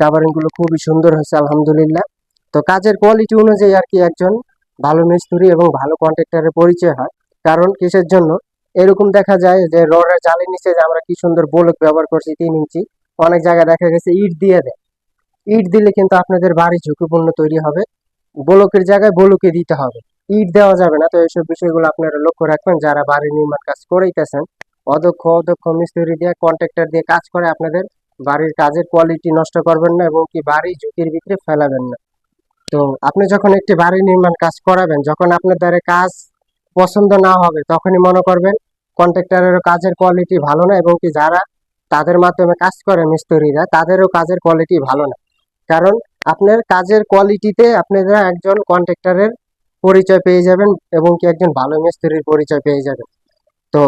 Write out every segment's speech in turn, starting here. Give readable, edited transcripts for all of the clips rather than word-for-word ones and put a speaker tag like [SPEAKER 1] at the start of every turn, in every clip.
[SPEAKER 1] Covering গুলো খুবই সুন্দর হয়েছে আলহামদুলিল্লাহ। তো কাজের কোয়ালিটি অনুযায়ী আর কি একজন ভালো মিস্ত্রি এবং ভালো কন্ট্রাক্টরের পরিচয় হয়। কারণ কিসের জন্য এরকম দেখা যায় যে রডের জালের নিচে যে আমরা কি সুন্দর বোলক ব্যবহার করছি 3 ইঞ্চি, অনেক জায়গায় দেখা গেছে ইট দিয়ে দেয়। ইট দিলে কিন্তু আপনাদের বাড়ি ঝুঁকিপূর্ণ তৈরি হবে। ব্লকের জায়গায় ব্লকে দিতে হবে, ইট দেওয়া যাবে না। তো এইসব বিষয়গুলো আপনারা লক্ষ্য রাখবেন যারা বাড়ি নির্মাণ কাজ করাইতেছেন। অদক্ষ অদক্ষ মিস্ত্রি দিয়ে কন্ট্রাক্টর দিয়ে কাজ করে আপনাদের বাড়ির কাজের কোয়ালিটি নষ্ট করবেন না এবং কি বাড়ি ঝুঁকির ভিতরে ফেলাবেন না। তো আপনি যখন একটি বাড়ি নির্মাণ কাজ করাবেন, যখন আপনার দ্বারা কাজ পছন্দ না হবে তখনই মনে করবেন কন্ট্রাক্টরেরও কাজের কোয়ালিটি ভালো না এবং কি যারা তাদের মাধ্যমে কাজ করে মিস্ত্রিরা তাদেরও কাজের কোয়ালিটি ভালো না। কারণ আপনার কাজের কোয়ালিটিতে আপনারা একজন কন্ট্রাক্টরের পরিচয় পেয়ে যাবেন এবং কি একজন ভালো মিস্ত্রির পরিচয় পেয়ে যাবেন। তো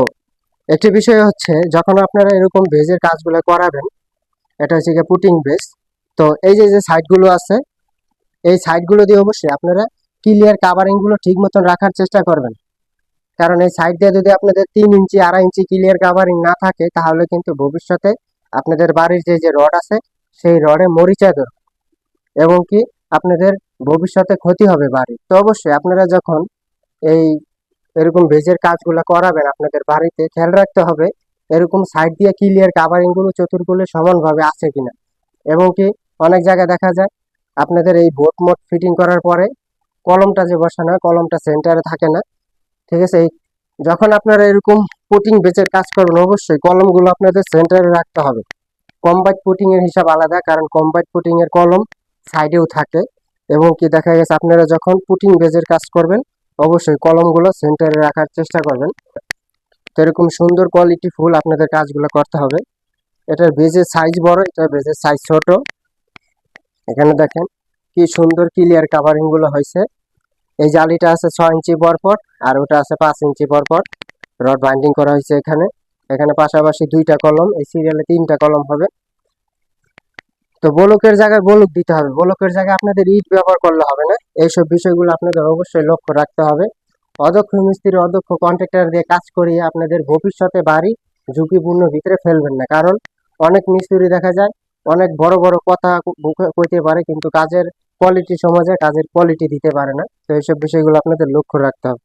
[SPEAKER 1] একটি বিষয় হচ্ছে যখন আপনারা এরকম বেজের কাজগুলো করাবেন, এটা হচ্ছে গিয়ে পুটিং বেস। তো এই যে যে সাইডগুলো আছে এই সাইডগুলো দিয়ে অবশ্যই আপনারা ক্লিয়ার কাভারিং গুলো ঠিক মতন রাখার চেষ্টা করবেন। কারণ এই সাইড দিয়ে যদি আপনাদের 3 ইঞ্চি 2.5 ইঞ্চি ক্লিয়ার কাভারিং না থাকে তাহলে কিন্তু ভবিষ্যতে আপনাদের বাড়ির যে যে রড আছে সেই রডে মরিচা ধরবে এবং কি আপনাদের ভবিষ্যতে ক্ষতি হবে বাড়ি। তো অবশ্যই আপনারা যখন এই এরকম ভেজের কাজগুলো করাবেন আপনাদের বাড়িতে খেয়াল রাখতে হবে এরকম সাইড দিয়ে ক্লিয়ার কাভারিং গুলো চতুর্গুলো সমানভাবে আছে কিনা। এবং কি অনেক জায়গায় দেখা যায় আপনাদের এই বোট মোট ফিটিং করার পরে কলমটা যে বসানো হয় কলমটা সেন্টারে থাকে না। ঠিক আছে, এই যখন আপনারা এরকম পুটিং বেচের কাজ করবেন অবশ্যই কলমগুলো আপনাদের সেন্টারে রাখতে হবে। কম্বাইট পুটিং এর হিসাব আলাদা, কারণ কম্বাইট পুটিং এর কলম সাইডেও থাকে এবং কি দেখা গেছে আপনারা যখন পুটিং বেজের কাজ করবেন অবশ্যই কলমগুলো সেন্টারে রাখার চেষ্টা করবেন। তো এরকম সুন্দর কোয়ালিটি ফুল আপনাদের কাজগুলো করতে হবে। এটার বেজের সাইজ বড়, এটার বেজের সাইজ ছোট। এখানে দেখেন কি সুন্দর ক্লিয়ার কাভারিং গুলো হয়েছে। এই জালিটা আছে 6 ইঞ্চি পরপর আর ওটা আছে 5 ইঞ্চি পরপর রড বাইন্ডিং করা হয়েছে। এখানে এখানে পাশাপাশি 2টা কলম, এই সিরিয়ালে 3টা কলম হবে। তো ব্লকের জায়গায় ব্লক দিতে হবে, ব্লকের জায়গায় আপনাদের ইট ব্যবহার করলে হবে না। এইসব বিষয়গুলো আপনাদের অবশ্যই লক্ষ্য রাখতে হবে। অদক্ষ মিস্ত্রি অদক্ষ কন্ট্রাক্টর দিয়ে কাজ করিয়ে আপনাদের ভবিষ্যতে বাড়ি ঝুঁকিপূর্ণ ভিতরে ফেলবেন না। কারণ অনেক মিস্ত্রি দেখা যায় অনেক বড় বড় কথা কইতে পারে কিন্তু কাজের কোয়ালিটি সমাজে কাজের কোয়ালিটি দিতে পারে না। তো এইসব বিষয়গুলো আপনাদের লক্ষ্য রাখতে হবে।